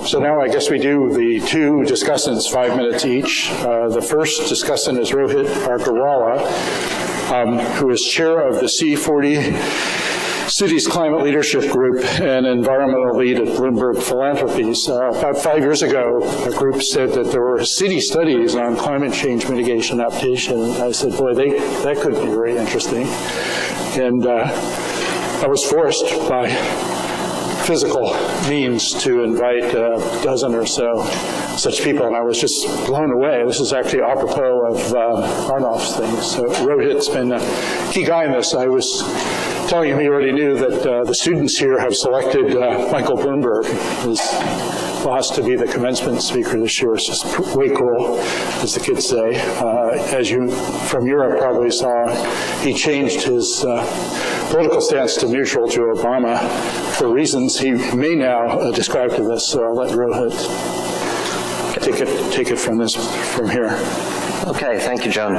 So now I guess we do the two discussants, 5 minutes each. The first discussant is Rohit Agrawala, who is chair of the C40 Cities Climate Leadership Group and environmental lead at Bloomberg Philanthropies. About 5 years ago, a group said that there were city studies on climate change mitigation adaptation. And I said, boy, that could be very interesting. And I was forced by physical means to invite a dozen or so such people, and I was just blown away. This is actually apropos of Arnolf's thing. So Rohit's been a key guy in this. I was telling him he already knew that the students here have selected Michael Bloomberg, his boss, to be the commencement speaker this year. It's just way cool, as the kids say. As you from Europe probably saw, he changed his political stance to neutral to Obama for reasons he may now describe to us. So I'll let Rohit take it from here. Okay, thank you, John.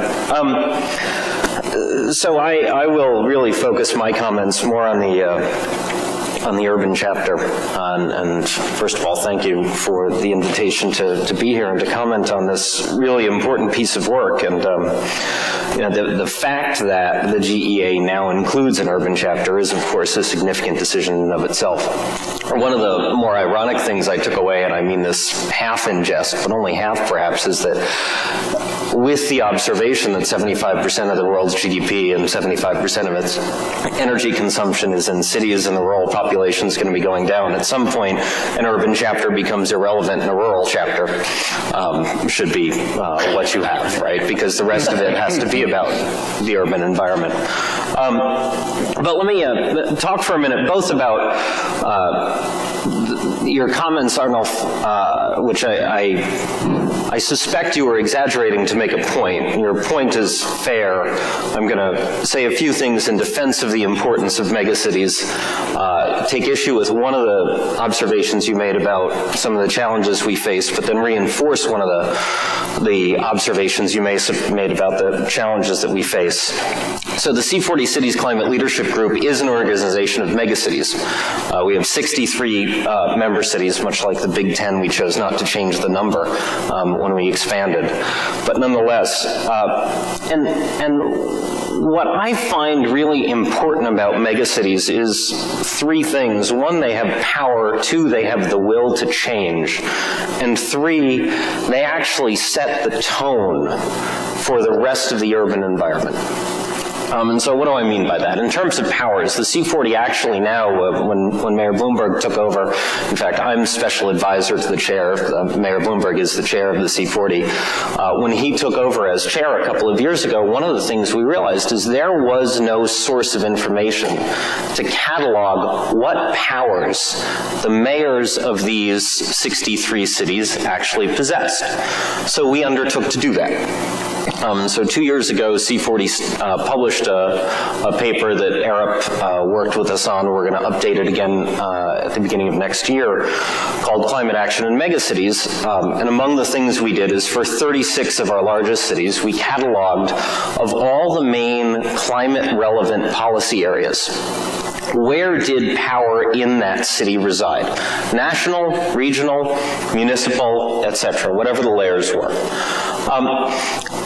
So I will really focus my comments more on the urban chapter. And first of all, thank you for the invitation to be here and to comment on this really important piece of work. And the fact that the GEA now includes an urban chapter is, of course, a significant decision in and of itself. One of the more ironic things I took away, and I mean this half in jest, but only half perhaps, is that with the observation that 75% of the world's GDP and 75% of its energy consumption is in cities and the rural population is going to be going down, at some point an urban chapter becomes irrelevant and a rural chapter should be what you have, right? Because the rest of it has to be about the urban environment. But let me talk for a minute both about your comments, Arnolf, which I suspect you were exaggerating to make a point. Your point is fair. I'm going to say a few things in defense of the importance of megacities, take issue with one of the observations you made about some of the challenges we face, but then reinforce one of the observations you made about the challenges that we face. So the C40 Cities Climate Leadership Group is an organization of megacities. We have 63 member cities, much like the Big Ten. We chose not to change the number when we expanded. But nonetheless, and what I find really important about megacities is three things. One, they have power. Two, they have the will to change. And three, they actually set the tone for the rest of the urban environment. And so what do I mean by that? In terms of powers, the C40 actually now, when Mayor Bloomberg took over, in fact, I'm special advisor to the chair. Mayor Bloomberg is the chair of the C40. When he took over as chair a couple of years ago, one of the things we realized is there was no source of information to catalog what powers the mayors of these 63 cities actually possessed. So we undertook to do that. So 2 years ago, C40 published a paper that Arup worked with us on. We're going to update it again at the beginning of next year, called Climate Action in Megacities. And among the things we did is for 36 of our largest cities, we cataloged of all the main climate-relevant policy areas. Where did power in that city reside? National, regional, municipal, etc., whatever the layers were.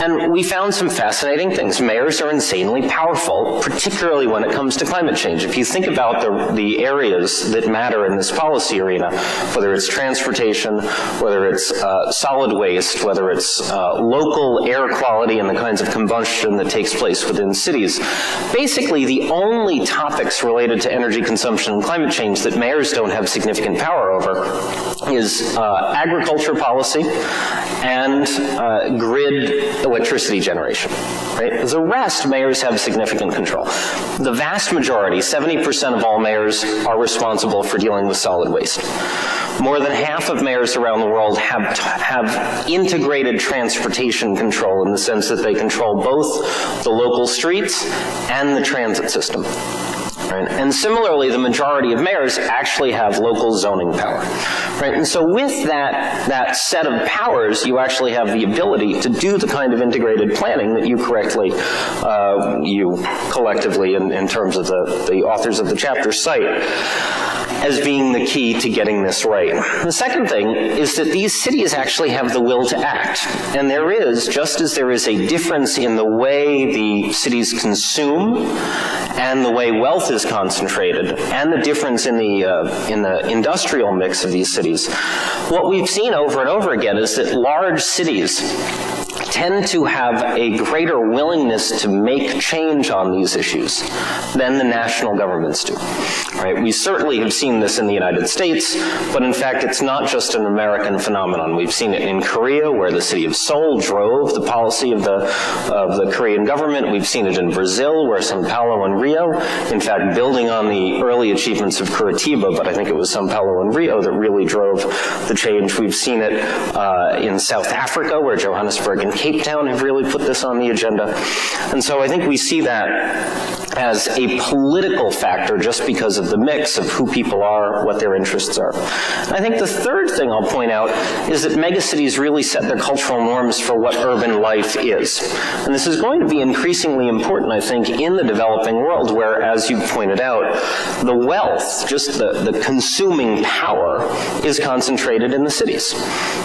And we found some fascinating things. Mayors are insanely powerful, particularly when it comes to climate change. If you think about the areas that matter in this policy arena, whether it's transportation, whether it's solid waste, whether it's local air quality and the kinds of combustion that takes place within cities, basically the only topics related to energy consumption and climate change that mayors don't have significant power over is agriculture policy and grid electricity generation. Right? The rest, mayors have significant control. The vast majority, 70% of all mayors, are responsible for dealing with solid waste. More than half of mayors around the world have integrated transportation control in the sense that they control both the local streets and the transit system. right? And similarly, the majority of mayors actually have local zoning power, right? And so with that set of powers, you actually have the ability to do the kind of integrated planning that you collectively, in terms of the authors of the chapter, cite as being the key to getting this right. The second thing is that these cities actually have the will to act. And there is, just as there is a difference in the way the cities consume and the way wealth is concentrated, and the difference in the industrial mix of these cities, what we've seen over and over again is that large cities tend to have a greater willingness to make change on these issues than the national governments do. Right? We certainly have seen this in the United States, but in fact it's not just an American phenomenon. We've seen it in Korea, where the city of Seoul drove the policy of the Korean government. We've seen it in Brazil, where São Paulo and Rio, in fact building on the early achievements of Curitiba, but I think it was São Paulo and Rio that really drove the change. We've seen it in South Africa, where Johannesburg and Cape Town have really put this on the agenda. And so I think we see that as a political factor just because of the mix of who people are, what their interests are. I think the third thing I'll point out is that megacities really set their cultural norms for what urban life is. And this is going to be increasingly important, I think, in the developing world, where, as you pointed out, the wealth, just the consuming power, is concentrated in the cities,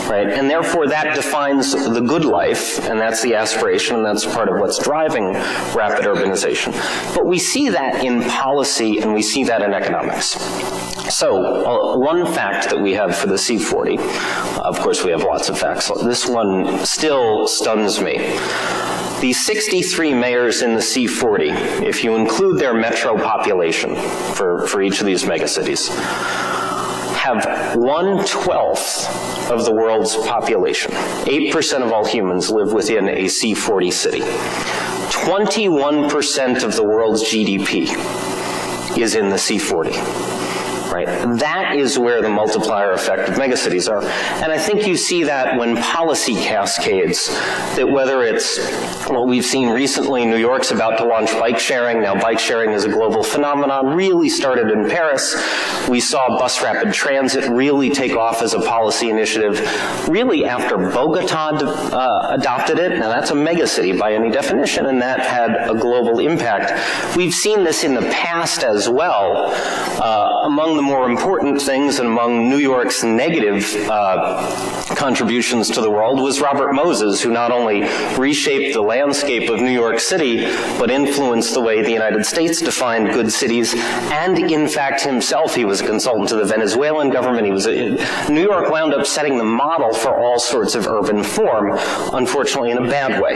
right? And therefore that defines the good life, and that's the aspiration, and that's part of what's driving rapid urbanization. But we see that in policy, and we see that in economics. So, one fact that we have for the C40, of course we have lots of facts, this one still stuns me. The 63 mayors in the C40, if you include their metro population for each of these megacities, have 1/12 of the world's population. 8% of all humans live within a C40 city. 21% of the world's GDP is in the C40. Right? That is where the multiplier effect of megacities are. And I think you see that when policy cascades, that whether it's what we've seen recently, New York's about to launch bike sharing. Now bike sharing is a global phenomenon, really started in Paris. We saw bus rapid transit really take off as a policy initiative really after Bogota adopted it. Now that's a megacity by any definition, and that had a global impact. We've seen this in the past as well. Among the more important things and among New York's negative contributions to the world was Robert Moses, who not only reshaped the landscape of New York City, but influenced the way the United States defined good cities, and in fact himself, he was a consultant to the Venezuelan government. New York wound up setting the model for all sorts of urban form, unfortunately in a bad way.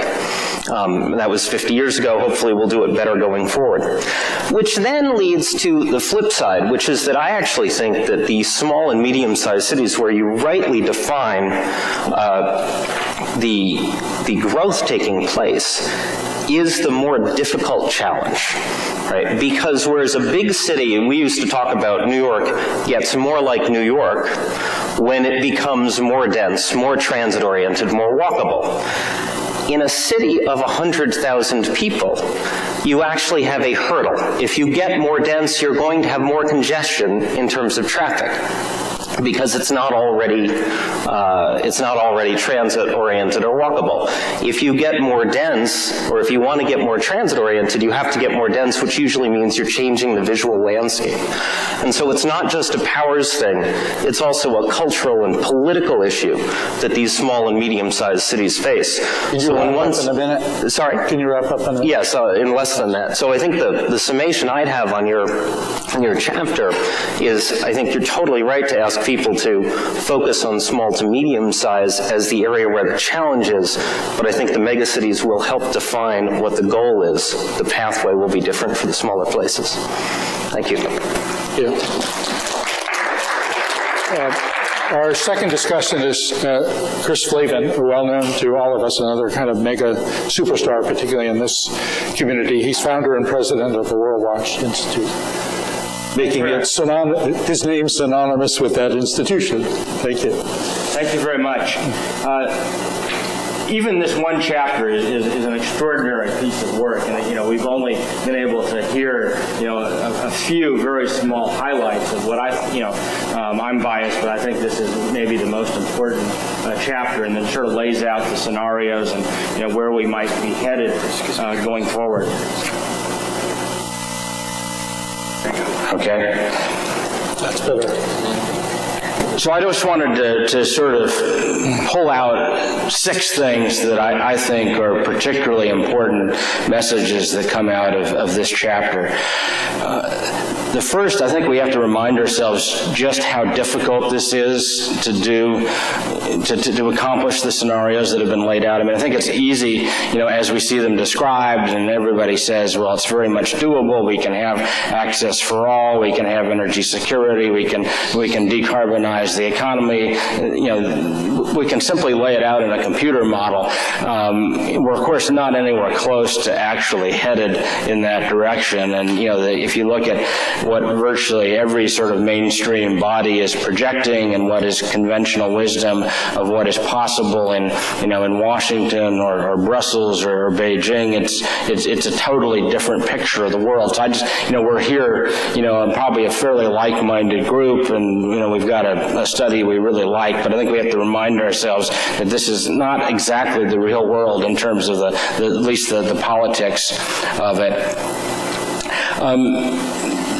That was 50 years ago. Hopefully we'll do it better going forward. Which then leads to the flip side, which is that I actually think that the small and medium-sized cities where you rightly define the growth taking place is the more difficult challenge, right? Because whereas a big city, and we used to talk about New York, gets more like New York when it becomes more dense, more transit-oriented, more walkable. In a city of 100,000 people, you actually have a hurdle. If you get more dense, you're going to have more congestion in terms of traffic, because it's not already transit-oriented or walkable. If you get more dense, or if you want to get more transit-oriented, you have to get more dense, which usually means you're changing the visual landscape. And so it's not just a powers thing, it's also a cultural and political issue that these small and medium-sized cities face. Can you wrap up in a minute? Sorry? Can you wrap up in a minute? Yes, in less than that. So I think the summation I'd have on your chapter is, I think you're totally right to ask people to focus on small to medium size as the area where the challenge is, but I think the megacities will help define what the goal is. The pathway will be different for the smaller places. Thank you. Yeah. Our second discussant is Chris Flavin, well known to all of us, another kind of mega superstar, particularly in this community. He's founder and president of the World Watch Institute, making his name synonymous with that institution. Thank you. Thank you very much. even this one chapter is an extraordinary piece of work, and we've only been able to hear a few very small highlights of what I'm biased, but I think this is maybe the most important chapter, and then sort of lays out the scenarios and where we might be headed going forward. Okay. That's better. So I just wanted to sort of pull out 6 things that I think are particularly important messages that come out of this chapter. The first, I think we have to remind ourselves just how difficult this is to do, to accomplish the scenarios that have been laid out. I mean, I think it's easy, as we see them described, and everybody says, well, it's very much doable. We can have access for all. We can have energy security. We can decarbonize the economy. We can simply lay it out in a computer model. We're, of course, not anywhere close to actually headed in that direction. And, if you look at what virtually every sort of mainstream body is projecting and what is conventional wisdom of what is possible in Washington or Brussels or Beijing, it's a totally different picture of the world. So I just, we're here, probably a fairly like-minded group, and, we've got a study we really like, but I think we have to remind ourselves that this is not exactly the real world in terms of at least the politics of it.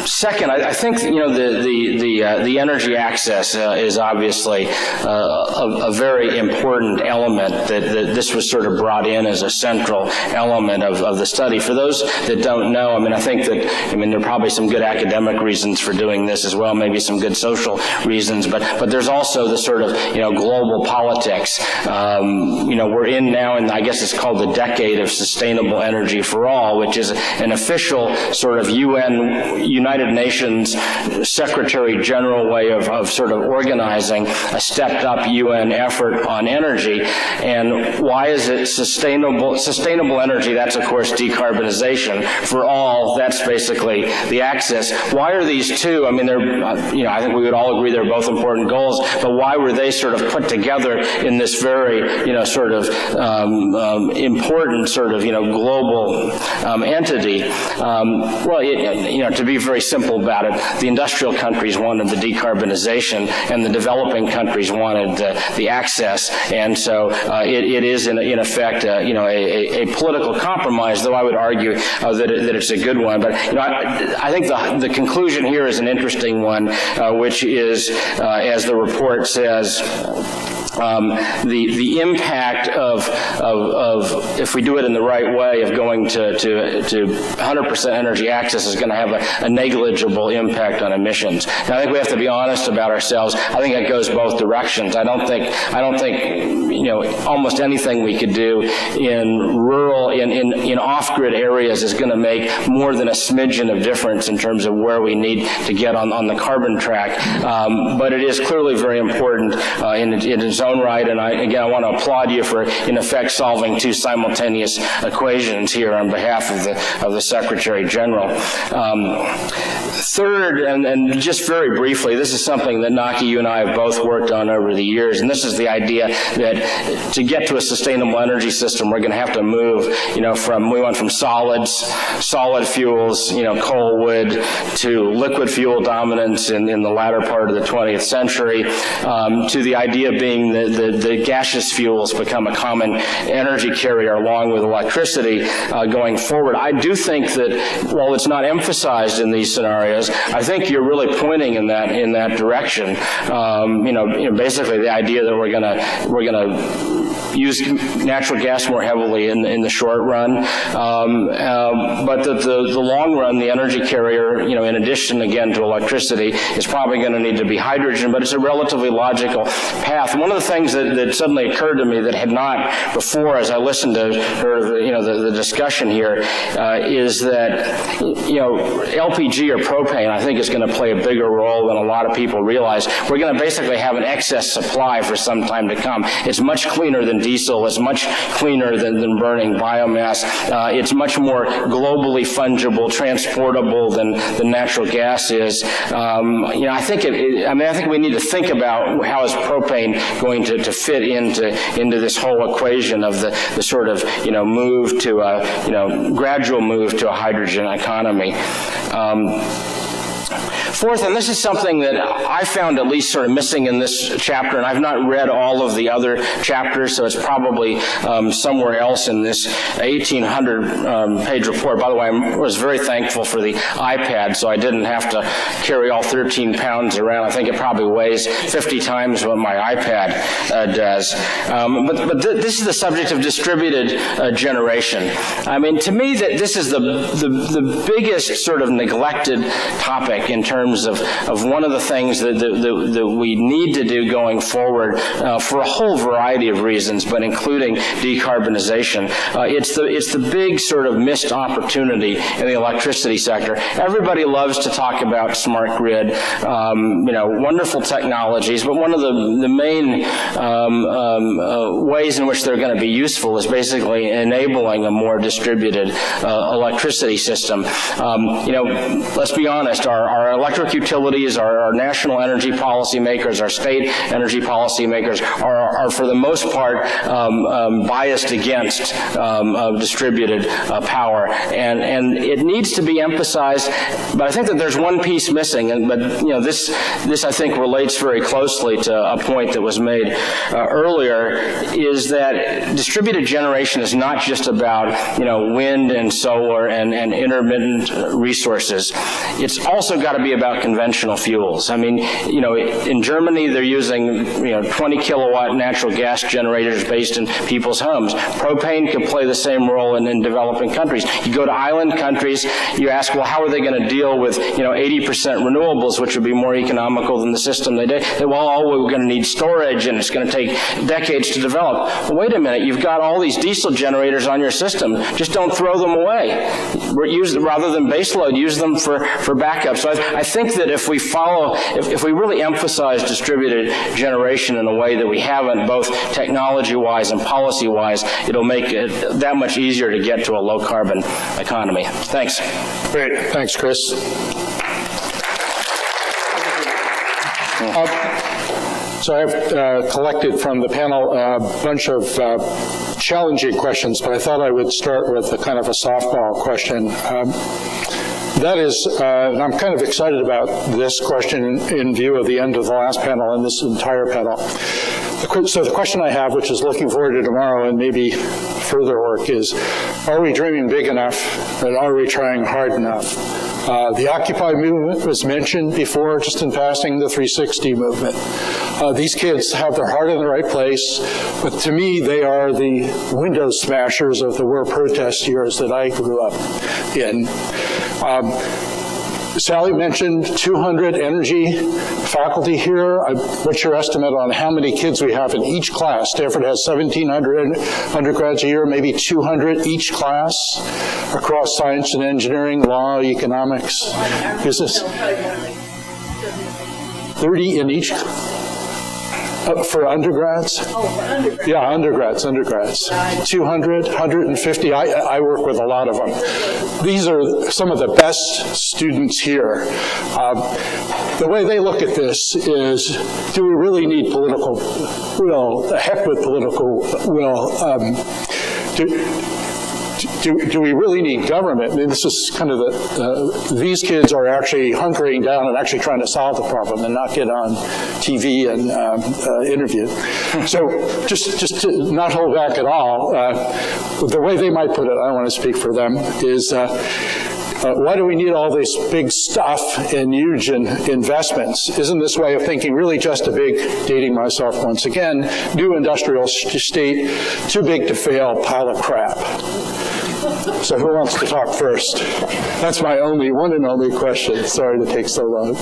Second, I think the energy access is obviously a very important element that this was sort of brought in as a central element of the study. For those that don't know, I think there are probably some good academic reasons for doing this as well, maybe some good social reasons, but there's also the sort of global politics. We're in now, and I guess it's called the decade of sustainable energy for all, which is an official sort of United Nations Secretary General way of sort of organizing a stepped up UN effort on energy. And why is it sustainable? Sustainable energy, that's of course decarbonization. For all, that's basically the access. Why are these two? I think we would all agree they're both important goals, but why were they sort of put together in this very, sort of important sort of, global entity? To be very simple about it, the industrial countries wanted the decarbonization and the developing countries wanted the access, and so it is in effect a political compromise, though I would argue that it's a good one. But I think the conclusion here is an interesting one, which is, as the report says, the impact of if we do it in the right way of going to 100% energy access is going to have a negligible impact on emissions. And I think we have to be honest about ourselves. I think it goes both directions. I don't think almost anything we could do in rural in off-grid areas is going to make more than a smidgen of difference in terms of where we need to get on the carbon track. But it is clearly very important in its own right, and I want to applaud you for, in effect, solving 2 simultaneous equations here on behalf of the Secretary General. Third, and just very briefly, this is something that Naki, you and I have both worked on over the years, and this is the idea that to get to a sustainable energy system, we're going to have to move, we went from solid fuels, coal, wood, to liquid fuel dominance in the latter part of the 20th century, to the idea being that the gaseous fuels become a common energy carrier along with electricity going forward. I do think that while it's not emphasized in these scenarios, I think you're really pointing in that direction. Basically the idea that we're gonna use natural gas more heavily in the short run, but the long run, the energy carrier, in addition again to electricity, is probably going to need to be hydrogen, but it's a relatively logical path. One of the things that suddenly occurred to me that had not before, as I listened to the discussion here, is that LPG or propane, I think, is going to play a bigger role than a lot of people realize. We're going to basically have an excess supply for some time to come. It's much cleaner than hydrogen diesel is much cleaner than burning biomass. It's much more globally fungible, transportable than natural gas is. I think we need to think about how is propane going to fit into this whole equation of the sort of move to a gradual move to a hydrogen economy. Fourth, and this is something that I found at least sort of missing in this chapter, and I've not read all of the other chapters, so it's probably somewhere else in this 1,800-page report. By the way, I was very thankful for the iPad, so I didn't have to carry all 13 pounds around. I think it probably weighs 50 times what my iPad does. But this is the subject of distributed generation. I mean, to me, that this is the biggest sort of neglected topic in terms of one of the things that we need to do going forward for a whole variety of reasons, but including decarbonization. It's the big sort of missed opportunity in the electricity sector. Everybody loves to talk about smart grid, wonderful technologies, but one of the main ways in which they're going to be useful is basically enabling a more distributed electricity system. Let's be honest, our electric utilities, our national energy policy makers, our state energy policy makers are for the most part biased against distributed power, and it needs to be emphasized. But I think that there's one piece missing, but this I think relates very closely to a point that was made earlier, is that distributed generation is not just about wind and solar and intermittent resources. It's also got to be about conventional fuels. I mean, in Germany they're using 20 kilowatt natural gas generators based in people's homes. Propane could play the same role in developing countries. You go to island countries, you ask, well, how are they going to deal with 80% renewables, which would be more economical than the system they did? Well, we're going to need storage, and it's going to take decades to develop. Well, wait a minute, you've got all these diesel generators on your system. Just don't throw them away. Rather than baseload, use them for backup. So I think that if we really emphasize distributed generation in a way that we haven't, both technology-wise and policy-wise, it'll make it that much easier to get to a low-carbon economy. Thanks. Great. Thanks, Chris. So I've collected from the panel a bunch of challenging questions, but I thought I would start with a kind of a softball question. That is, I'm kind of excited about this question in view of the end of the last panel and this entire panel. So the question I have, which is looking forward to tomorrow and maybe further work, is, are we dreaming big enough and are we trying hard enough? The Occupy movement was mentioned before, just in passing, the 360 movement. These kids have their heart in the right place, but to me, they are the window smashers of the war protest years that I grew up in. Sally mentioned 200 energy faculty here. What's your estimate on how many kids we have in each class? Stanford has 1,700 undergrads a year, maybe 200 each class across science and engineering, law, economics, business. 30 in each for undergrads? Oh, for undergrads. Yeah, undergrads. 200, 150. I work with a lot of them. These are some of the best students here. The way they look at this is, do we really need political will? The heck with political will. Do we really need government? I mean, this is kind of these kids are actually hunkering down and actually trying to solve the problem and not get on TV and interviewed. So just to not hold back at all, the way they might put it, I don't want to speak for them, is why do we need all this big stuff and huge investments? Isn't this way of thinking really just a big, dating myself once again, new industrial state, too big to fail pile of crap? So who wants to talk first? That's my one and only question. Sorry to take so long.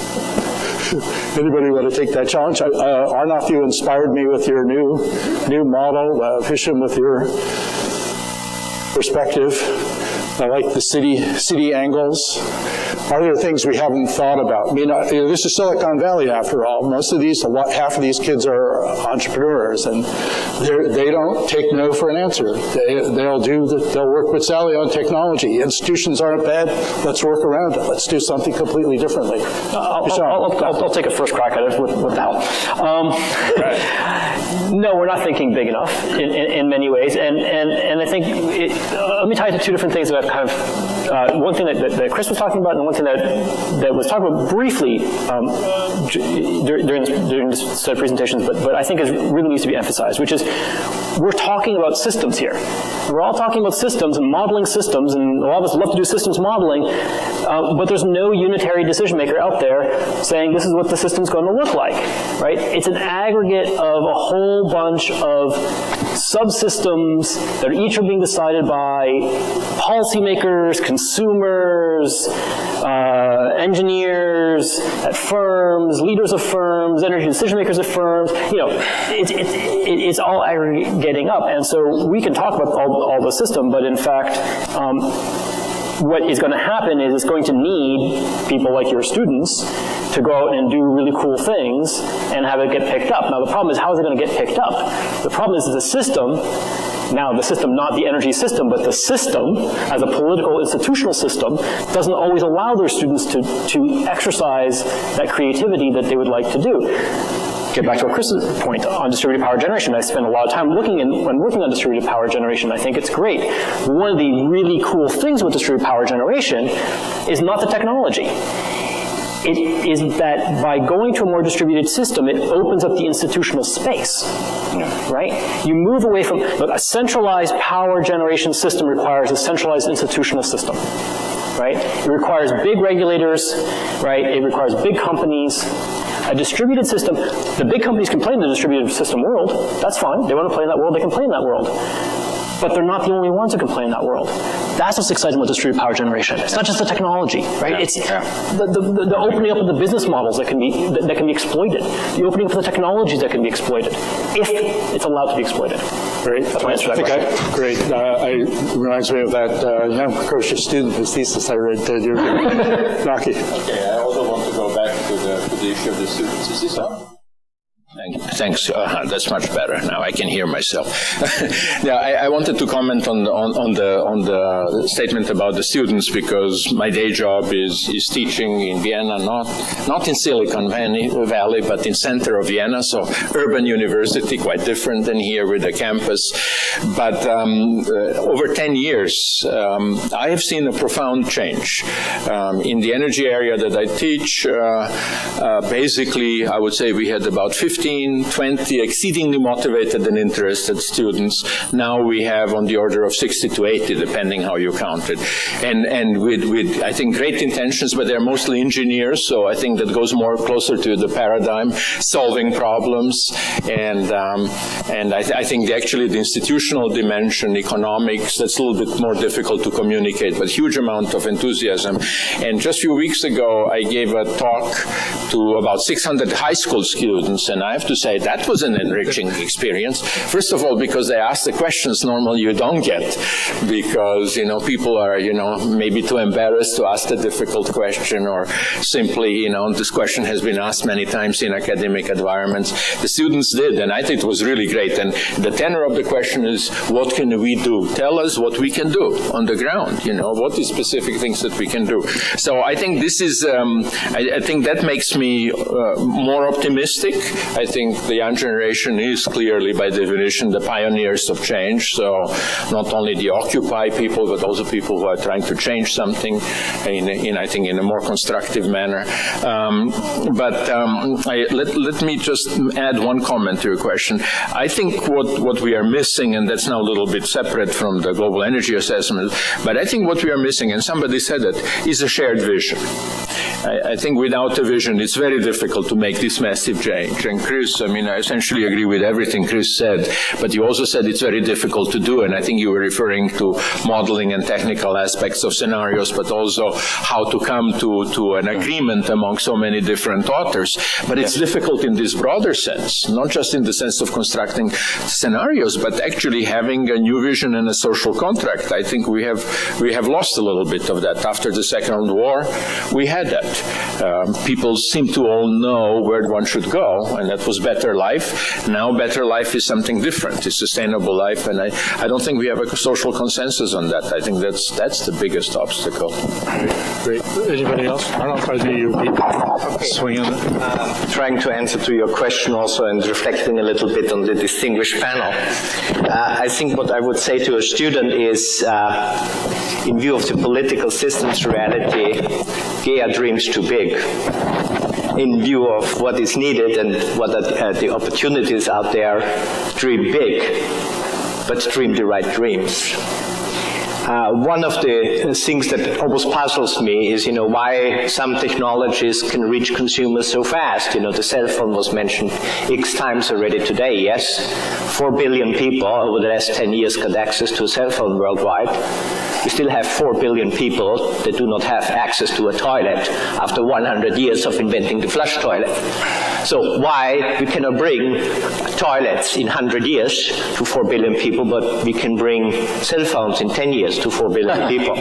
Anybody want to take that challenge? Arnoff, you inspired me with your new model. Hisham, with your perspective. I like the city angles. Are there things we haven't thought about? I mean, this is Silicon Valley after all. Most of these, half of these kids are entrepreneurs, and they don't take no for an answer. They'll work with Sally on technology. Institutions aren't bad. Let's work around it. Let's do something completely differently. I'll take a first crack at it with Al. No, we're not thinking big enough in many ways, and I think let me tie it to two different things that I've kind of one thing that Chris was talking about, and one thing that was talked about briefly during this set of presentations, but I think really needs to be emphasized, which is we're talking about systems here. We're all talking about systems and modeling systems, and a lot of us love to do systems modeling, but there's no unitary decision maker out there saying this is what the system's going to look like, right? It's an aggregate of a whole bunch of subsystems that each are being decided by policymakers, consumers, engineers at firms, leaders of firms, energy decision makers at firms. You know, it's all aggregating up, and so we can talk about all the system, but in fact, what is going to happen is it's going to need people like your students to go out and do really cool things and have it get picked up. Now the problem is, how is it going to get picked up? The problem is the system. Now, the system, not the energy system, but the system as a political institutional system doesn't always allow their students to exercise that creativity that they would like to do. Get back to Chris's point on distributed power generation. I spend a lot of time when working on distributed power generation. I think it's great. One of the really cool things with distributed power generation is not the technology. It is that by going to a more distributed system, it opens up the institutional space, right? You move away from, look, a centralized power generation system requires a centralized institutional system, right? It requires big regulators, right? It requires big companies. A distributed system, the big companies can play in the distributed system world. That's fine. They want to play in that world, they can play in that world. But they're not the only ones who can play in that world. That's what's exciting with distributed power generation. It's not just the technology, right? It's the opening up of the business models that can be exploited. The opening up of the technologies that can be exploited, if it's allowed to be exploited. Great. That's my answer to that question. Great. It reminds me of that young precocious student whose thesis I read. Naki. Okay, I also want to go back to the issue of the students. Is this on? Thanks. That's much better. Now I can hear myself. Yeah, I wanted to comment on the statement about the students, because my day job is teaching in Vienna, not in Silicon Valley, but in center of Vienna, so urban university, quite different than here with a campus. But over 10 years, I have seen a profound change. In the energy area that I teach, basically, I would say we had about 15, 20 exceedingly motivated and interested students. Now we have on the order of 60 to 80, depending how you count it. And with I think, great intentions, but they're mostly engineers, so I think that goes more closer to the paradigm, solving problems. And I think actually the institutional dimension, economics, that's a little bit more difficult to communicate, but huge amount of enthusiasm. And just a few weeks ago, I gave a talk to about 600 high school students, and I have to say that was an enriching experience. First of all, because they asked the questions normally you don't get, because, people are, maybe too embarrassed to ask the difficult question, or simply, this question has been asked many times in academic environments. The students did, and I think it was really great. And the tenor of the question is, what can we do? Tell us what we can do on the ground, what is specific things that we can do. So I think this is, I think that makes me more optimistic. I think the young generation is clearly, by definition, the pioneers of change. So not only the Occupy people, but also people who are trying to change something I think, in a more constructive manner. Let me just add one comment to your question. I think what we are missing, and that's now a little bit separate from the global energy assessment, but I think what we are missing, and somebody said it, is a shared vision. I think without a vision, it's very difficult to make this massive change. And Chris, I mean, I essentially agree with everything Chris said, but you also said it's very difficult to do, and I think you were referring to modeling and technical aspects of scenarios, but also how to come to an agreement among so many different authors. But it's difficult in this broader sense, not just in the sense of constructing scenarios, but actually having a new vision and a social contract. I think we have lost a little bit of that. After the Second War, we had that. People seem to all know where one should go, and that was better life. Now better life is something different. It's sustainable life, and I don't think we have a social consensus on that. I think that's the biggest obstacle. Great. Anybody else? I don't know if I do you, Pete. Swing on it. Trying to answer to your question also and reflecting a little bit on the distinguished panel. I think what I would say to a student is, in view of the political system's reality, GEA dreams too big. In view of what is needed and what are the opportunities out there, dream big, but dream the right dreams. One of the things that almost puzzles me is, why some technologies can reach consumers so fast. The cell phone was mentioned X times already today, yes? 4 billion people over the last 10 years got access to a cell phone worldwide. We still have 4 billion people that do not have access to a toilet after 100 years of inventing the flush toilet. So why we cannot bring toilets in 100 years to 4 billion people, but we can bring cell phones in 10 years to 4 billion people?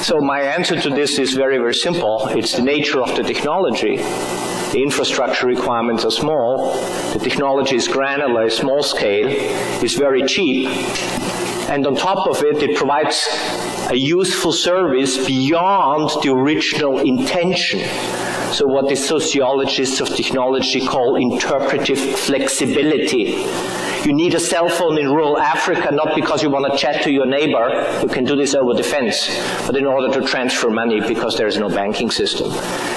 So my answer to this is very, very simple. It's the nature of the technology. The infrastructure requirements are small. The technology is granular, small scale. It's very cheap. And on top of it, it provides a useful service beyond the original intention. So what the sociologists of technology call interpretive flexibility. You need a cell phone in rural Africa, not because you want to chat to your neighbor, you can do this over the fence, but in order to transfer money because there is no banking system.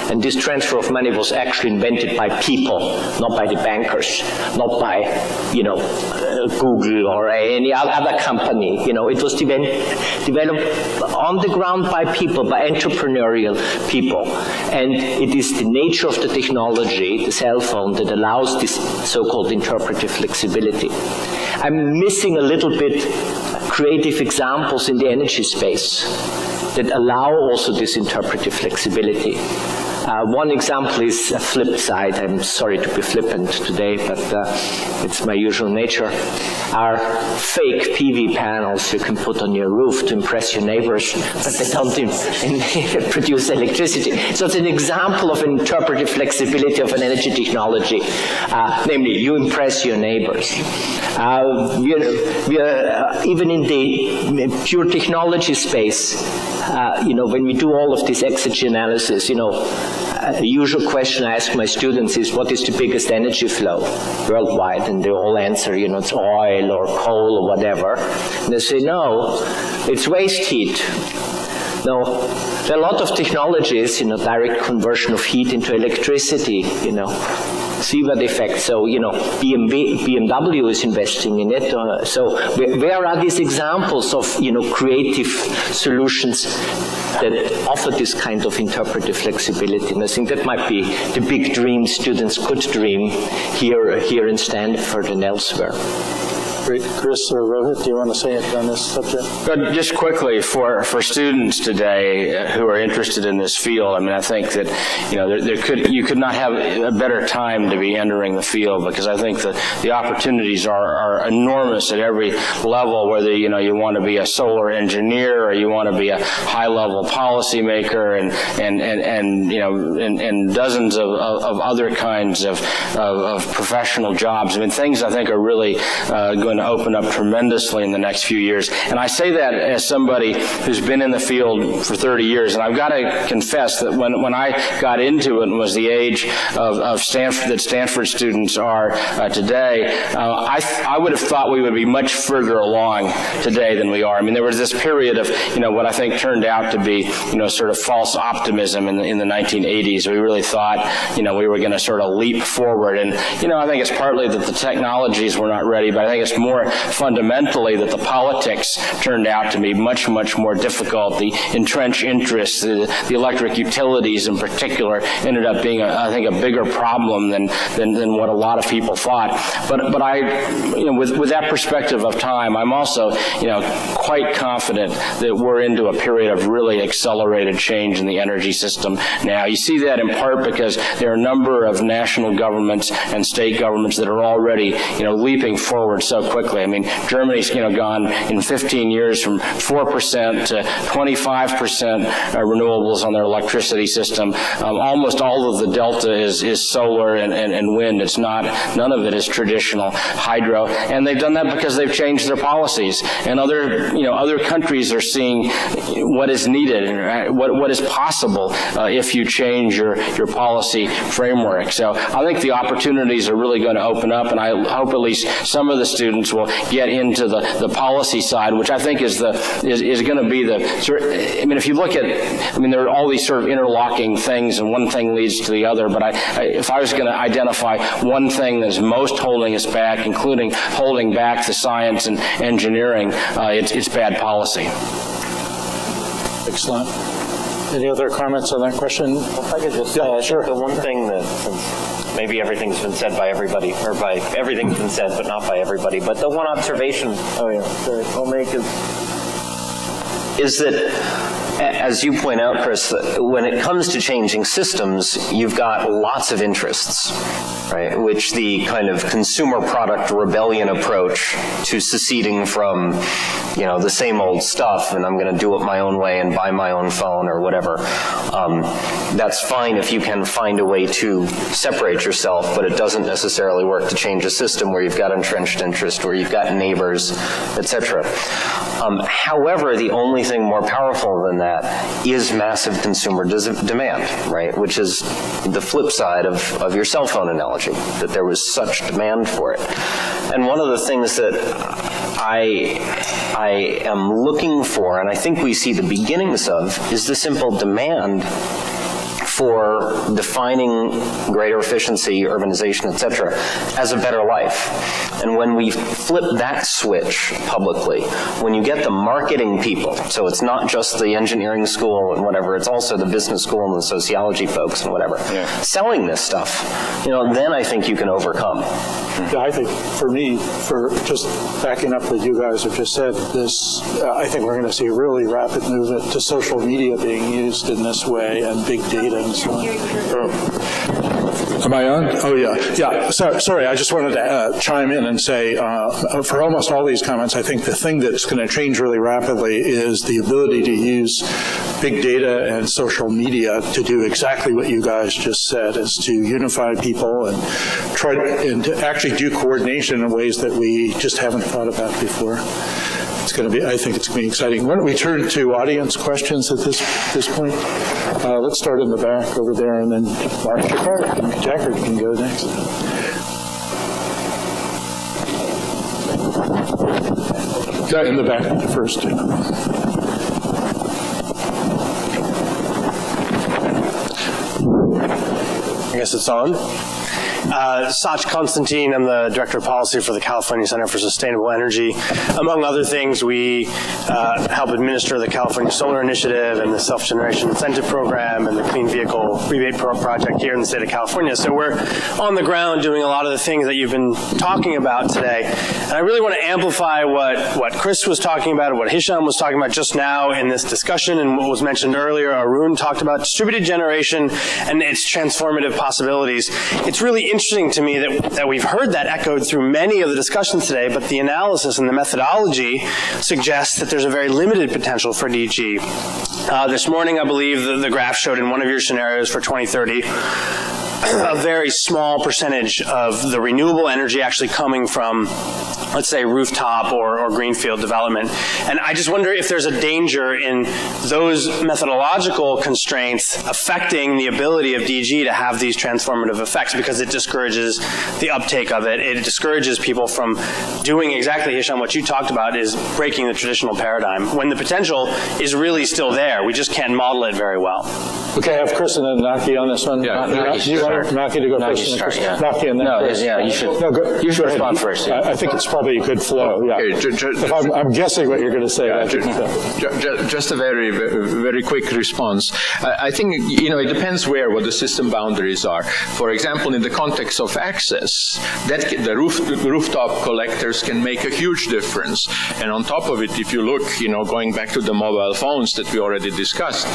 And this transfer of money was actually invented by people, not by the bankers, not by, Google or any other company. It was developed on the ground by people, by entrepreneurial people. And it is the nature of the technology, the cell phone, that allows this so-called interpretive flexibility. I'm missing a little bit creative examples in the energy space that allow also this interpretive flexibility. One example is a flip side. I'm sorry to be flippant today, but it's my usual nature. Are fake PV panels you can put on your roof to impress your neighbors, but they don't produce electricity. So it's an example of an interpretive flexibility of an energy technology. Namely, you impress your neighbors. We are even in the pure technology space, when we do all of this exergy analysis, a usual question I ask my students is, what is the biggest energy flow worldwide? And they all answer, it's oil or coal or whatever. And they say, no, it's waste heat. No, there are a lot of technologies, direct conversion of heat into electricity, Sievert effect. So, BMW is investing in it. So where are these examples of, creative solutions that offer this kind of interpretive flexibility? And I think that might be the big dream students could dream here in Stanford and elsewhere. Great. Chris or Rohit, do you want to say it on this subject? But just quickly, for students today who are interested in this field, I think that you could not have a better time to be entering the field, because I think that the opportunities are enormous at every level. Whether you want to be a solar engineer or you want to be a high-level policymaker, and dozens of other kinds of professional jobs. Things I think are really going to open up tremendously in the next few years. And I say that as somebody who's been in the field for 30 years. And I've got to confess that when I got into it and was the age of Stanford, that Stanford students are today, I would have thought we would be much further along today than we are. There was this period of, what I think turned out to be, sort of false optimism in the 1980s. We really thought, we were going to sort of leap forward. And, I think it's partly that the technologies were not ready, but I think it's more fundamentally that the politics turned out to be much, much more difficult. The entrenched interests, the electric utilities in particular, ended up being, I think, a bigger problem than what a lot of people thought. But I, with that perspective of time, I'm also, quite confident that we're into a period of really accelerated change in the energy system now. You see that in part because there are a number of national governments and state governments that are already, leaping forward so quickly. I mean, Germany's, gone in 15 years from 4% to 25% renewables on their electricity system. Almost all of the delta is solar and wind. It's not, none of it is traditional hydro. And they've done that because they've changed their policies. And other countries are seeing what is needed, what is possible if you change your policy framework. So I think the opportunities are really going to open up, and I hope at least some of the students will get into the policy side, which I think is going to be if you look at, there are all these sort of interlocking things, and one thing leads to the other, but if I was going to identify one thing that's most holding us back, including holding back the science and engineering, it's bad policy. Excellent. Any other comments on that question? If I could just say, sure. The one thing that, maybe everything's been said by everybody, or everything's been said, but not by everybody, but the one observation I'll make is that, as you point out, Chris, when it comes to changing systems, you've got lots of interests, right? Which the kind of consumer product rebellion approach to seceding from, the same old stuff, and I'm going to do it my own way and buy my own phone or whatever. That's fine if you can find a way to separate yourself, but it doesn't necessarily work to change a system where you've got entrenched interest, where you've got neighbors, etc. However, the only thing more powerful than that is massive consumer demand, right? Which is the flip side of your cell phone analogy, that there was such demand for it. And one of the things that I am looking for, and I think we see the beginnings of, is the simple demand for defining greater efficiency, urbanization, et cetera, as a better life. And when we flip that switch publicly, when you get the marketing people, so it's not just the engineering school and whatever, it's also the business school and the sociology folks and whatever, selling this stuff, then I think you can overcome. Yeah, I think for me, for just backing up what you guys have just said, I think we're going to see a really rapid movement to social media being used in this way, and big data and so on. Am I on? Oh, yeah. Yeah, sorry, I just wanted to chime in and say, for almost all these comments, I think the thing that's going to change really rapidly is the ability to use big data and social media to do exactly what you guys just said, is to unify people and try to actually do coordination in ways that we just haven't thought about before. I think it's going to be exciting. Why don't we turn to audience questions at this point? Let's start in the back over there, and then Mark Jackard can go next. In the back first. I guess it's on. Sach Constantine, I'm the Director of Policy for the California Center for Sustainable Energy. Among other things, we help administer the California Solar Initiative and the Self-Generation Incentive Program and the Clean Vehicle Rebate Project here in the state of California. So we're on the ground doing a lot of the things that you've been talking about today. And I really want to amplify what Chris was talking about and what Hisham was talking about just now in this discussion, and what was mentioned earlier. Arun talked about distributed generation and its transformative possibilities. It's really interesting to me that we've heard that echoed through many of the discussions today, but the analysis and the methodology suggests that there's a very limited potential for DG. This morning, I believe the graph showed in one of your scenarios for 2030, a very small percentage of the renewable energy actually coming from, let's say, rooftop or greenfield development. And I just wonder if there's a danger in those methodological constraints affecting the ability of DG to have these transformative effects, because it discourages the uptake of it. It discourages people from doing exactly, Hisham, what you talked about, is breaking the traditional paradigm, when the potential is really still there. We just can't model it very well. Okay, I have Chris and then Naki on this one. Yeah, Naki to go first. Start, yeah. Naki and then Chris. Yeah, you should. No, you should respond first. Yeah. I think it's probably probably could flow, yeah. Okay, I'm guessing what you're going to say. Just a very, very quick response. I think, it depends what the system boundaries are. For example, in the context of access, the rooftop collectors can make a huge difference. And on top of it, if you look, going back to the mobile phones that we already discussed,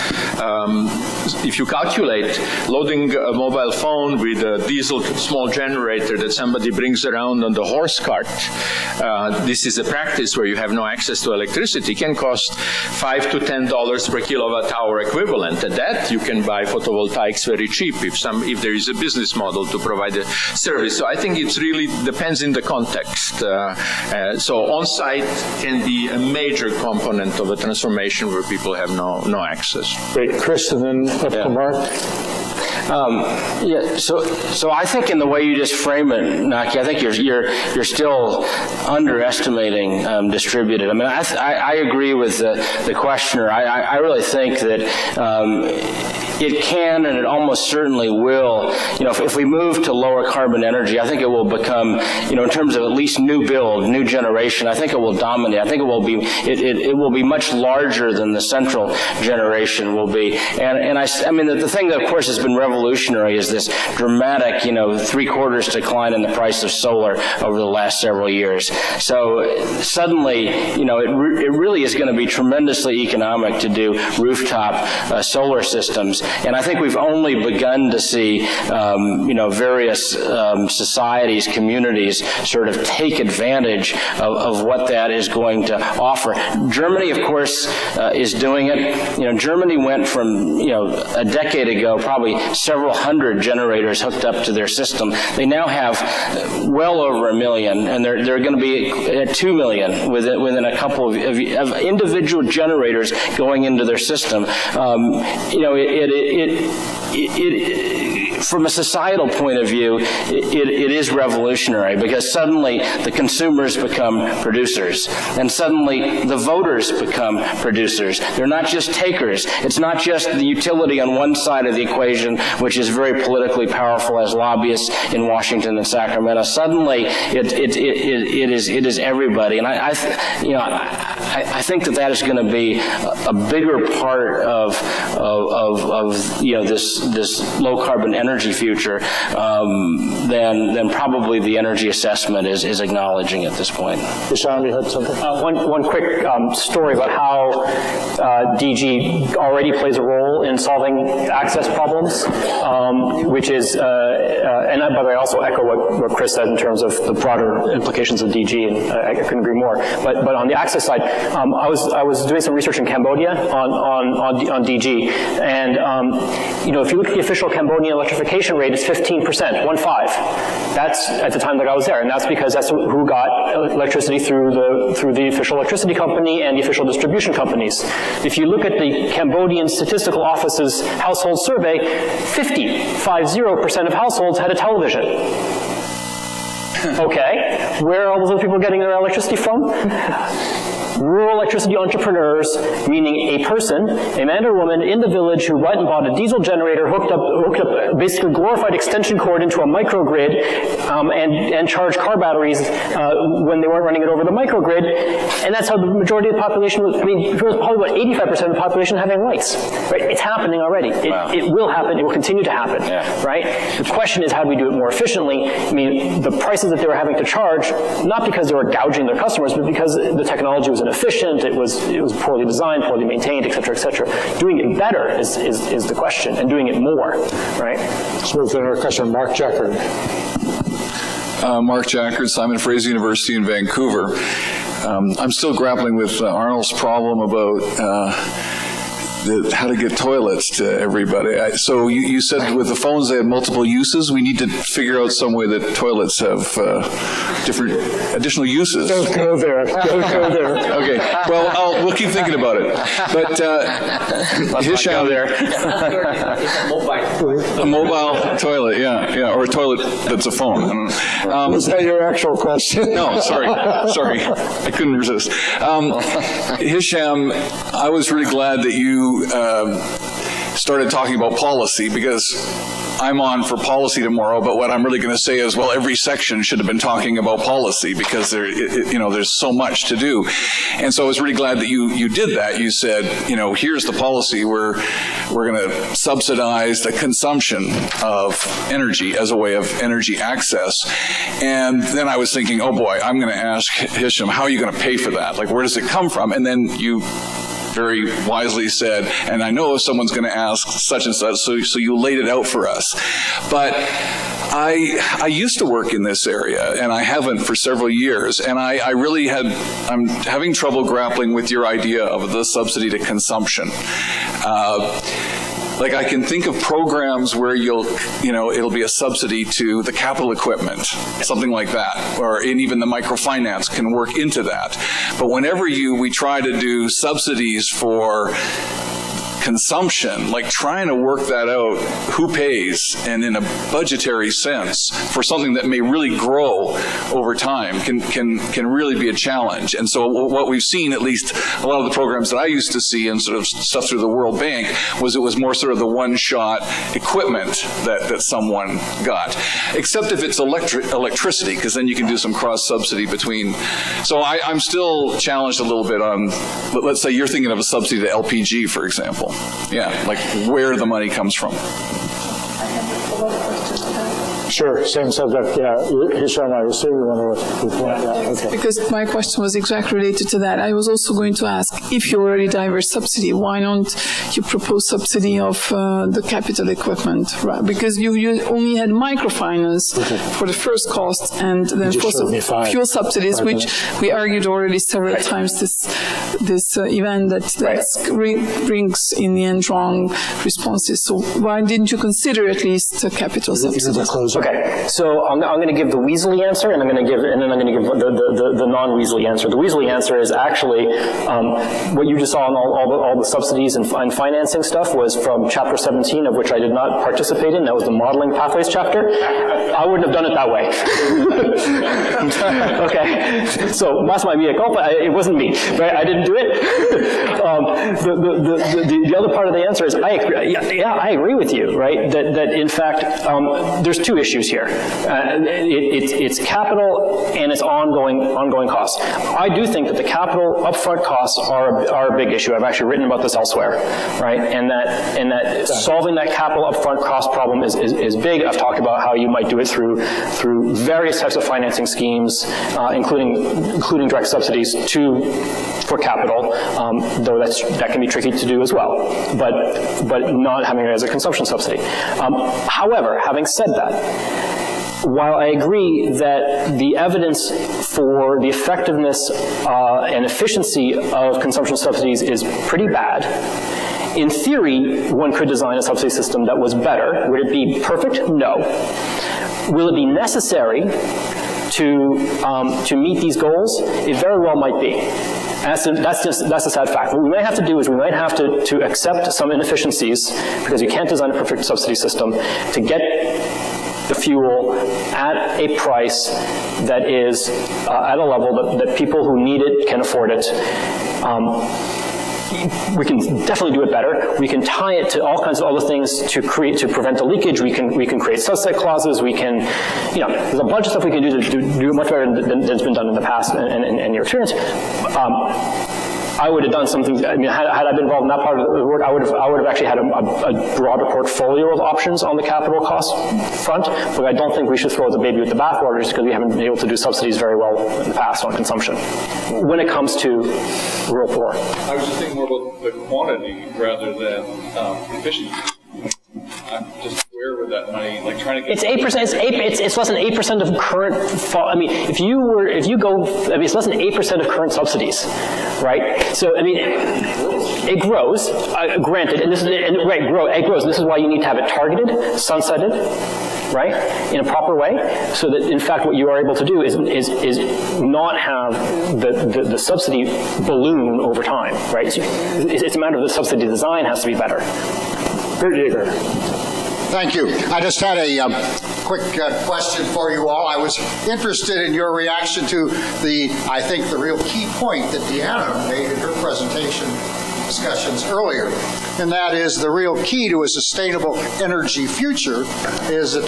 if you calculate loading a mobile phone with a diesel small generator that somebody brings around on the horse cart, this is a practice where you have no access to electricity, can cost $5 to $10 per kilowatt hour equivalent. At that, you can buy photovoltaics very cheap if there is a business model to provide a service. So I think it really depends in the context. So on-site can be a major component of a transformation where people have no access. Great, Chris, and then up to Mark. So I think in the way you just frame it, Naki, I think you're still underestimating distributed. I mean, I agree with the questioner. I really think that it can and it almost certainly will. If we move to lower carbon energy, I think it will become, in terms of at least new build, new generation, I think it will dominate. I think it will be much larger than the central generation will be. And I mean, the thing that of course has been revolutionary is this dramatic, 3/4 decline in the price of solar over the last several years. So suddenly, it really is going to be tremendously economic to do rooftop solar systems. And I think we've only begun to see, various societies, communities sort of take advantage of what that is going to offer. Germany, of course, is doing it. Germany went from, a decade ago, probably several hundred generators hooked up to their system. They now have well over 1 million, and they're going to be at 2 million within a couple of individual generators going into their system. From a societal point of view, it is revolutionary because suddenly the consumers become producers, and suddenly the voters become producers. They're not just takers. It's not just the utility on one side of the equation, which is very politically powerful as lobbyists in Washington and Sacramento. Suddenly, it is everybody, and I think that is going to be a bigger part of this low carbon energy future than probably the energy assessment is acknowledging at this point. Hisham, you had something? One quick story about how DG already plays a role in solving access problems, which is, and by the way, I also echo what Chris said in terms of the broader implications of DG, and I couldn't agree more. But on the access side, I was doing some research in Cambodia on DG, and if you look at the official Cambodian electrification rate, it's 15%, 1.5. That's at the time that I was there, and that's because that's who got electricity through the official electricity company and the official distribution companies. If you look at the Cambodian Statistical Office's household survey, 50% of households had a television. Okay, where are all those other people getting their electricity from? Rural electricity entrepreneurs, meaning a person, a man or woman in the village who went and bought a diesel generator, hooked up basically glorified extension cord into a microgrid, and charged car batteries when they weren't running it over the microgrid. And that's how the majority of the population was. I mean, it was probably about 85% of the population having lights. Right? It's happening already. It will happen. It will continue to happen. Yeah. Right? The question is, how do we do it more efficiently? I mean, the prices that they were having to charge, not because they were gouging their customers, but because the technology was inefficient, it was poorly designed, poorly maintained, et cetera, et cetera. Doing it better is the question, and doing it more, right? Let's move to another question. Mark Jackard. Mark Jackard, Simon Fraser University in Vancouver. I'm still grappling with Arnold's problem about how to get toilets to everybody. So you said with the phones they had multiple uses. We need to figure out some way that toilets have different additional uses. Don't go there. Don't go there. Okay. Well, we'll keep thinking about it. But Hisham, there. A mobile toilet, yeah, or a toilet that's a phone. Was that your actual question? No, sorry, I couldn't resist. Hisham, I was really glad that you started talking about policy, because I'm on for policy tomorrow, but what I'm really going to say is, well, every section should have been talking about policy, because there's so much to do. And so I was really glad that you did that. You said, here's the policy. We're going to subsidize the consumption of energy as a way of energy access. And then I was thinking, oh boy, I'm going to ask Hisham, how are you going to pay for that? Like, where does it come from? And then you very wisely said, and I know if someone's going to ask such and such, so you laid it out for us. But I used to work in this area, and I haven't for several years, and I'm having trouble grappling with your idea of the subsidy to consumption. Like, I can think of programs where it'll be a subsidy to the capital equipment, something like that, and even the microfinance can work into that. But whenever we try to do subsidies for consumption, like trying to work that out, who pays, and in a budgetary sense, for something that may really grow over time can really be a challenge. And so what we've seen, at least a lot of the programs that I used to see and sort of stuff through the World Bank, it was more sort of the one-shot equipment that someone got, except if it's electricity, because then you can do some cross-subsidy between. So I'm still challenged a little bit on, let's say you're thinking of a subsidy to LPG, for example. Yeah, like where the money comes from. Sure, same subject. Yeah, Hisham, I assume you want to reply. Yeah, okay. Because my question was exactly related to that. I was also going to ask, if you already diverse subsidy, why don't you propose subsidy of the capital equipment? Right? Because you only had microfinance for the first cost, and then fossil fuel subsidies, which we argued already several times this event that brings in the end wrong responses. So why didn't you consider at least capital subsidies? Okay, so I'm going to give the Weasley answer, and then I'm going to give the non-Weasley answer. The Weasley answer is actually what you just saw on all the subsidies and financing stuff was from Chapter 17, of which I did not participate in. That was the Modeling Pathways chapter. I wouldn't have done it that way. Okay, so that's my mea culpa. It wasn't me, right? I didn't do it. The other part of the answer is I agree. Yeah, I agree with you, right? That in fact there's two issues here. It's capital and it's ongoing costs. I do think that the capital upfront costs are a big issue. I've actually written about this elsewhere, right? And that solving that capital upfront cost problem is big. I've talked about how you might do it through various types of financing schemes, including direct subsidies for capital, though that can be tricky to do as well. But not having it as a consumption subsidy. However, having said that, while I agree that the evidence for the effectiveness and efficiency of consumption subsidies is pretty bad, in theory, one could design a subsidy system that was better. Would it be perfect? No. Will it be necessary to meet these goals? It very well might be. That's a sad fact. What we might have to do is we might have to accept some inefficiencies, because you can't design a perfect subsidy system, to get the fuel at a price that is at a level that people who need it can afford it. We can definitely do it better. We can tie it to all kinds of other things to prevent the leakage. We can create sunset clauses. We can, there's a bunch of stuff we can do to do it much better than's been done in the past and your experience. I would have done something. I mean, had I been involved in that part of the work, I would have actually had a broader portfolio of options on the capital cost front. But I don't think we should throw the baby with the bathwater just because we haven't been able to do subsidies very well in the past on consumption. When it comes to rural poor, I was just thinking more about the quantity rather than efficiency. I'm just where would that money, like trying to get... It's less than 8% of current, I mean, it's less than 8% of current subsidies, right? So, I mean, it grows, granted, it grows. This is why you need to have it targeted, sunsetted, right, in a proper way, so that, in fact, what you are able to do is not have the subsidy balloon over time, right? It's a matter of the subsidy design has to be better. Thank you. I just had a quick question for you all. I was interested in your reaction to I think the real key point that Deanna made in her presentation discussions earlier, and that is the real key to a sustainable energy future is the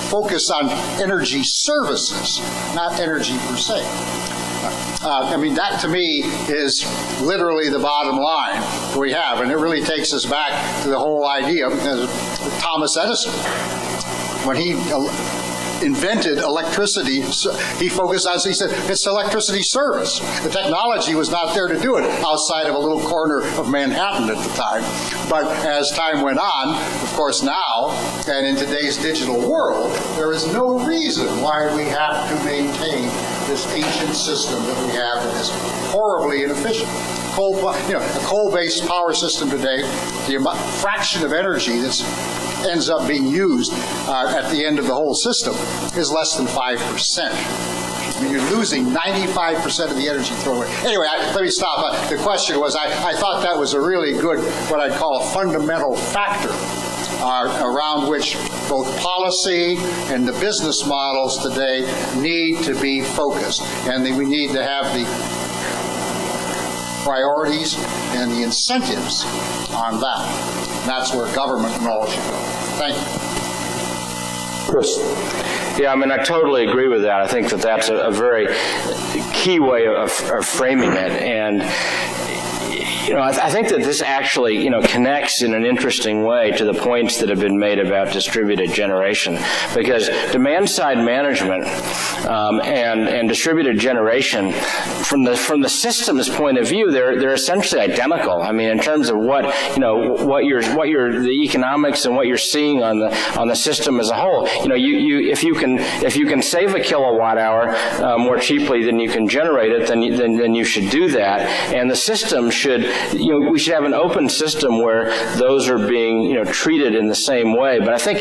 focus on energy services, not energy per se. I mean, that to me is literally the bottom line we have, and it really takes us back to the whole idea of Thomas Edison. When he invented electricity, he focused on, he said, it's electricity service. The technology was not there to do it outside of a little corner of Manhattan at the time. But as time went on, of course now, and in today's digital world, there is no reason why we have to maintain this ancient system that we have that is horribly inefficient. A coal-based power system today, the fraction of energy that ends up being used at the end of the whole system is less than 5%. I mean, you're losing 95% of the energy thrown away. Anyway, let me stop. The question was, I thought that was a really good, what I'd call a fundamental factor around which both policy and the business models today need to be focused. And we need to have the priorities and the incentives on that. And that's where government and all should go. Thank you. Chris. Yeah, I mean, I totally agree with that. I think that that's a very key way of framing it. And I think that this actually, connects in an interesting way to the points that have been made about distributed generation, because demand-side management and distributed generation, from the system's point of view, they're essentially identical. I mean, in terms of what the economics and what you're seeing on the system as a whole. If you can save a kilowatt hour more cheaply than you can generate it, then you should do that, and the system should. We should have an open system where those are being, treated in the same way. But I think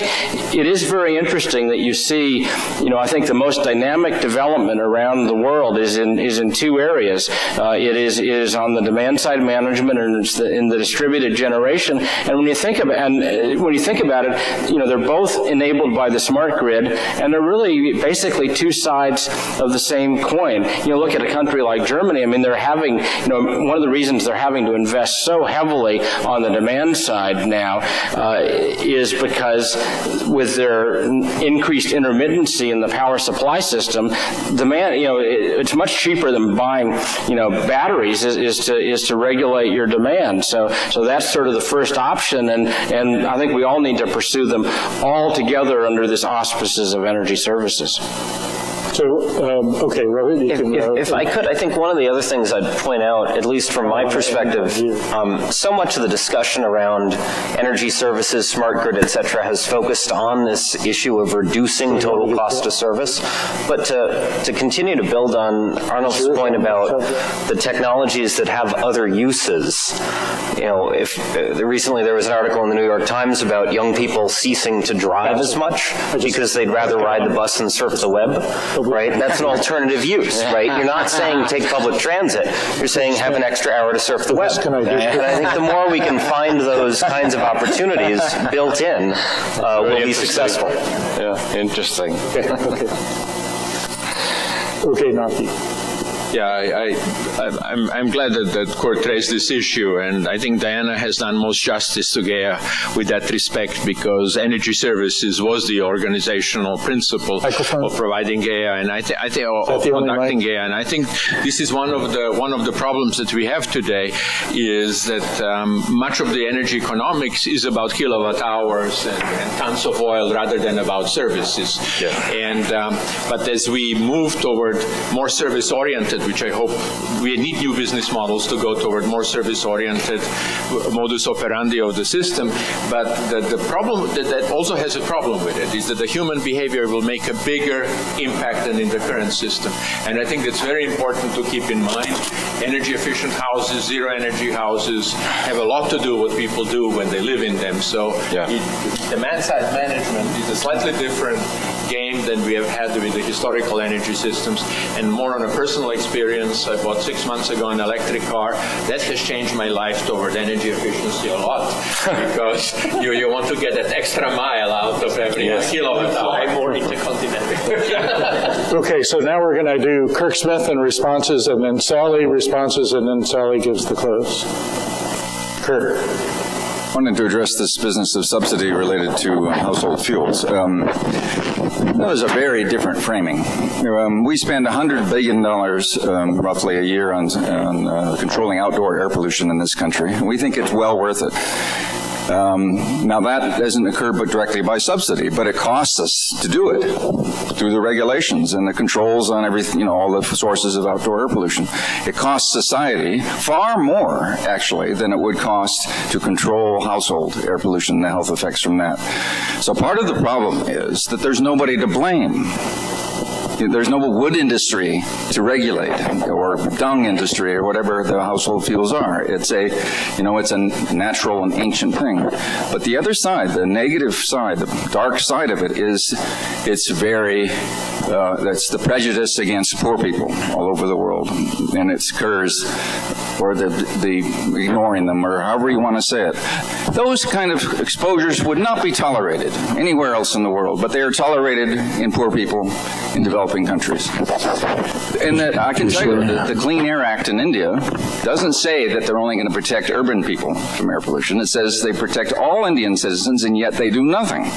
it is very interesting that you see, I think the most dynamic development around the world is in two areas. It is on the demand side management, and it's in the distributed generation. And when you think about it, they're both enabled by the smart grid, and they're really basically two sides of the same coin. Look at a country like Germany. I mean, they're having, one of the reasons they're having to invest so heavily on the demand side now is because with their increased intermittency in the power supply system, demand, it's much cheaper than buying, batteries is to regulate your demand. So that's sort of the first option, and I think we all need to pursue them all together under this auspices of energy services. So, okay, Rohit, you can... If I could, I think one of the other things I'd point out, at least from my perspective, so much of the discussion around energy services, smart grid, et cetera, has focused on this issue of reducing total cost of service. But to continue to build on Arnold's point about the technologies that have other uses, recently there was an article in the New York Times about young people ceasing to drive as much because they'd rather ride the bus and surf the web. Right? That's an alternative use, right? You're not saying take public transit. You're saying have an extra hour to surf the web. And I think the more we can find those kinds of opportunities built in, we'll be successful. Yeah, interesting. Okay, Naki. Yeah, I'm glad that Kurt raised this issue, and I think Diana has done most justice to GEA with that respect, because energy services was the organizational principle of providing GEA, and I think of conducting GEA. And I think this is one of the problems that we have today, is that much of the energy economics is about kilowatt hours and tons of oil rather than about services. Yeah. And but as we move toward more service-oriented, which I hope we need new business models to go toward more service-oriented modus operandi of the system. But the problem that also has a problem with it is that the human behavior will make a bigger impact than in the current system. And I think it's very important to keep in mind energy-efficient houses, zero-energy houses have a lot to do with what people do when they live in them. So demand-side management is a slightly different game than we have had with the historical energy systems, and more on a personal experience. I bought 6 months ago an electric car. That has changed my life toward energy efficiency a lot, because you want to get that extra mile out of every kilowatt hour. More intercontinental. Okay, so now we're going to do Kirk Smith and responses, and then Sally responses, and then Sally gives the close. Kurt. I wanted to address this business of subsidy related to household fuels. That was a very different framing. We spend $100 billion roughly a year on controlling outdoor air pollution in this country, and we think it's well worth it. Now that doesn't occur but directly by subsidy, but it costs us to do it through the regulations and the controls on everything, all the sources of outdoor air pollution. It costs society far more, actually, than it would cost to control household air pollution and the health effects from that. So part of the problem is that there's nobody to blame. There's no wood industry to regulate, or dung industry, or whatever the household fuels are. It's a natural and ancient thing. But the other side, the negative side, the dark side of it is, it's very, that's the prejudice against poor people all over the world, and it occurs, or the ignoring them, or however you want to say it. Those kind of exposures would not be tolerated anywhere else in the world, but they are tolerated in poor people in developing countries. And that I can tell you that the Clean Air Act in India doesn't say that they're only going to protect urban people from air pollution. It says they protect all Indian citizens, and yet they do nothing.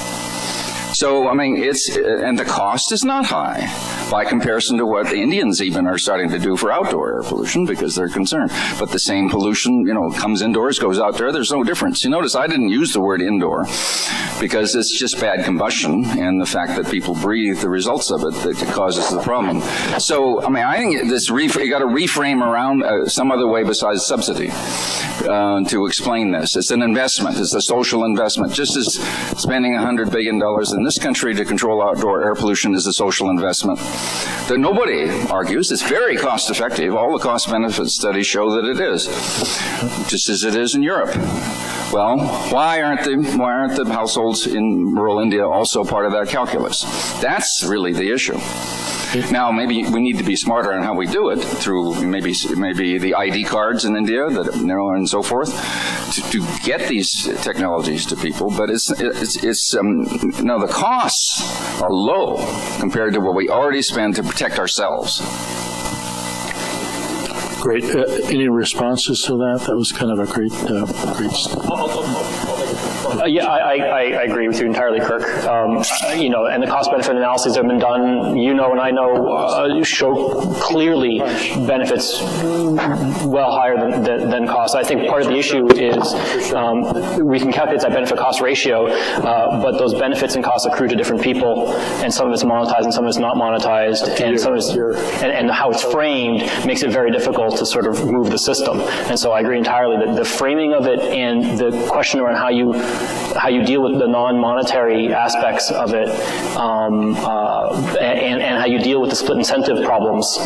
So, I mean, and the cost is not high by comparison to what the Indians even are starting to do for outdoor air pollution, because they're concerned. But the same pollution, comes indoors, goes out there. There's no difference. You notice I didn't use the word indoor because it's just bad combustion and the fact that people breathe the results of it that causes the problem. So, I mean, I think you got to reframe around some other way besides subsidy to explain this. It's an investment. It's a social investment. Just as spending $100 billion in this country to control outdoor air pollution is a social investment that nobody argues. It's very cost effective. All the cost benefit studies show that it is, just as it is in Europe. Well, why aren't the households in rural India also part of that calculus? That's really the issue. Now, maybe we need to be smarter on how we do it through maybe the ID cards in India, and so forth, to get these technologies to people. But the costs are low compared to what we already spend to protect ourselves. Great. Any responses to that? That was kind of a great Yeah, I agree with you entirely, Kirk. And the cost-benefit analyses that have been done, and I know, show clearly benefits well higher than cost. I think part of the issue is we can calculate that benefit-cost ratio, but those benefits and costs accrue to different people, and some of it's monetized and some of it's not monetized, and some of it's, and how it's framed makes it very difficult to sort of move the system. And so I agree entirely that the framing of it and the question around how you deal with the non-monetary aspects of it, and how you deal with the split incentive problems,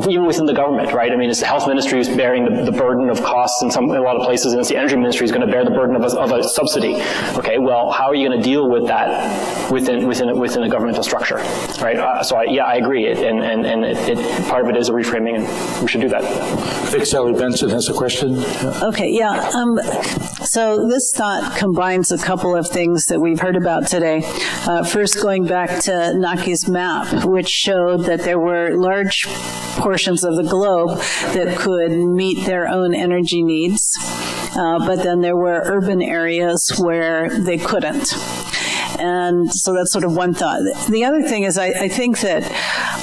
even within the government, right? I mean, it's the health ministry who's bearing the burden of costs in a lot of places, and it's the energy ministry who's going to bear the burden of a subsidy. Okay, well, how are you going to deal with that within a governmental structure, right? I agree, part of it is a reframing, and we should do that. I think Sally Benson has a question. Okay, yeah. So this thought combines a couple of things that we've heard about today. First, going back to Naki's map, which showed that there were large portions of the globe that could meet their own energy needs, but then there were urban areas where they couldn't. And so that's sort of one thought. The other thing is I think that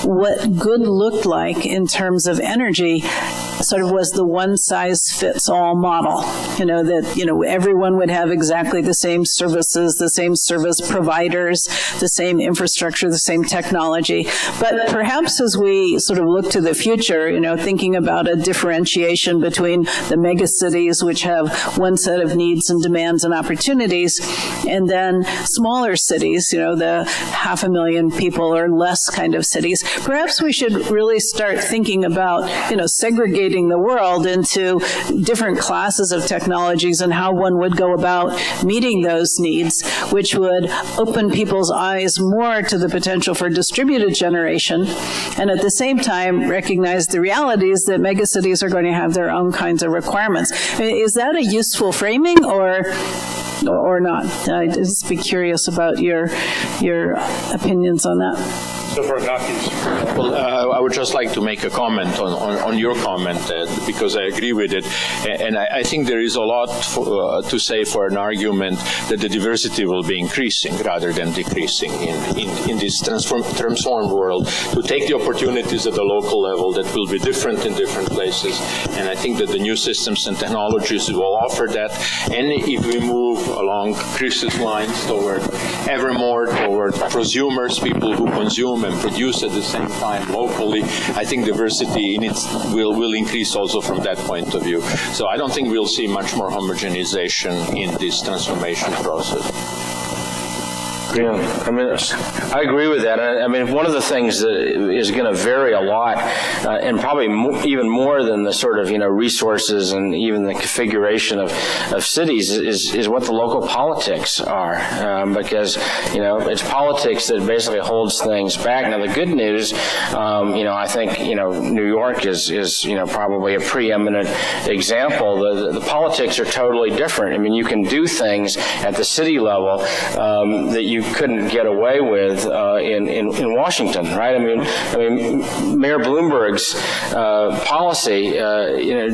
what good looked like in terms of energy sort of was the one-size-fits-all model, that everyone would have exactly the same services, the same service providers, the same infrastructure, the same technology. But perhaps as we sort of look to the future, thinking about a differentiation between the megacities, which have one set of needs and demands and opportunities, and then smaller cities, the 500,000 people or less kind of cities, perhaps we should really start thinking about, segregating the world into different classes of technologies and how one would go about meeting those needs, which would open people's eyes more to the potential for distributed generation, and at the same time recognize the realities that megacities are going to have their own kinds of requirements. Is that a useful framing or not? I'd just be curious about your opinions on that. Well, I would just like to make a comment on your comment, because I agree with it. And I think there is a lot to say for an argument that the diversity will be increasing rather than decreasing in this transformed world, to take the opportunities at the local level that will be different in different places. And I think that the new systems and technologies will offer that. And if we move along Chris's lines toward ever more toward prosumers, people who consume and produce at the same time locally, I think diversity in it will increase also from that point of view. So I don't think we'll see much more homogenization in this transformation process. Yeah, I mean, I agree with that. I mean, one of the things that is going to vary a lot, and probably even more than the sort of, resources and even the configuration of cities is what the local politics are. Because, it's politics that basically holds things back. Now, the good news, I think, New York is probably a preeminent example. The politics are totally different. I mean, you can do things at the city level that you couldn't get away with in Washington, right? I mean, Mayor Bloomberg's policy,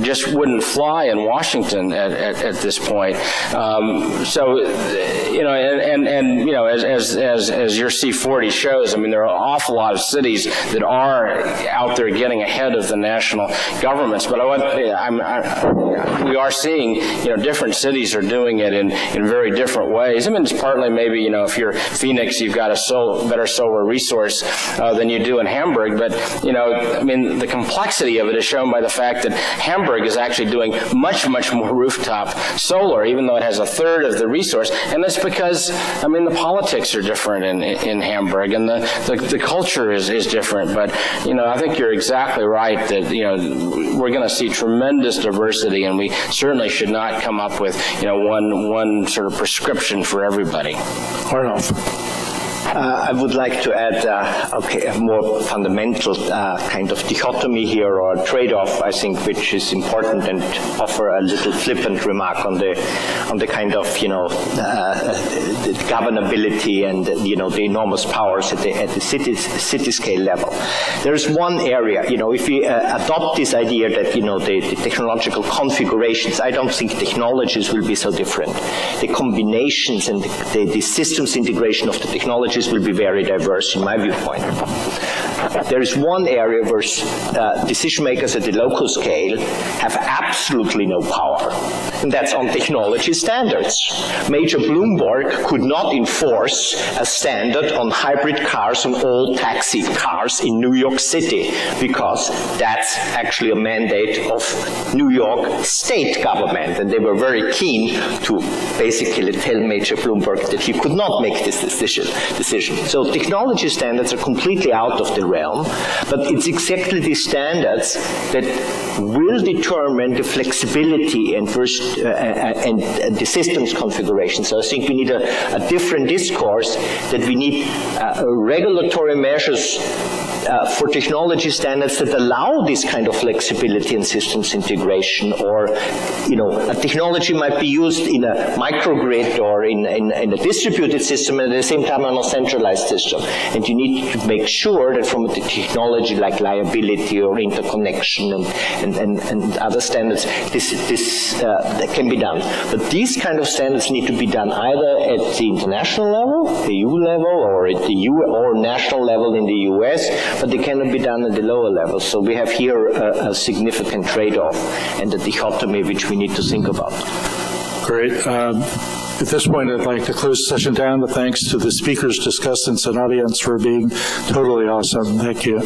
just wouldn't fly in Washington at this point. So, as your C40 shows, I mean, there are an awful lot of cities that are out there getting ahead of the national governments. But we are seeing, different cities are doing it in very different ways. I mean, it's partly maybe, if you're Phoenix, you've got a better solar resource than you do in Hamburg. But, the complexity of it is shown by the fact that Hamburg is actually doing much, much more rooftop solar, even though it has a third of the resource. And that's because, the politics are different in Hamburg, and the culture is different. But, I think you're exactly right that, we're going to see tremendous diversity, and we certainly should not come up with, one sort of prescription for everybody. Arnulf. I would like to add, a more fundamental kind of dichotomy here, or trade-off, I think, which is important, and offer a little flippant remark on the kind of, the governability and, the enormous powers at the city scale level. There's one area, if we adopt this idea that, the technological configurations, I don't think technologies will be so different. The combinations and the systems integration of the technologies will be very diverse in my viewpoint. There is one area where decision makers at the local scale have absolutely no power, and that's on technology standards. Major Bloomberg could not enforce a standard on hybrid cars on all taxi cars in New York City, because that's actually a mandate of New York state government, and they were very keen to basically tell Major Bloomberg that he could not make this decision. So technology standards are completely out of the realm, but it's exactly these standards that will determine the flexibility and the systems configuration. So I think we need a different discourse, that we need regulatory measures for technology standards that allow this kind of flexibility and systems integration, or, a technology might be used in a microgrid or in a distributed system, and at the same time on a centralized system. And you need to make sure that from the technology like liability or interconnection and other standards, this can be done. But these kind of standards need to be done either at the international level, the EU level, or at the or national level in the US, but they cannot be done at the lower level. So we have here a significant trade-off and a dichotomy which we need to think about. Great. At this point, I'd like to close the session down with thanks to the speakers, discussants, and audience for being totally awesome. Thank you.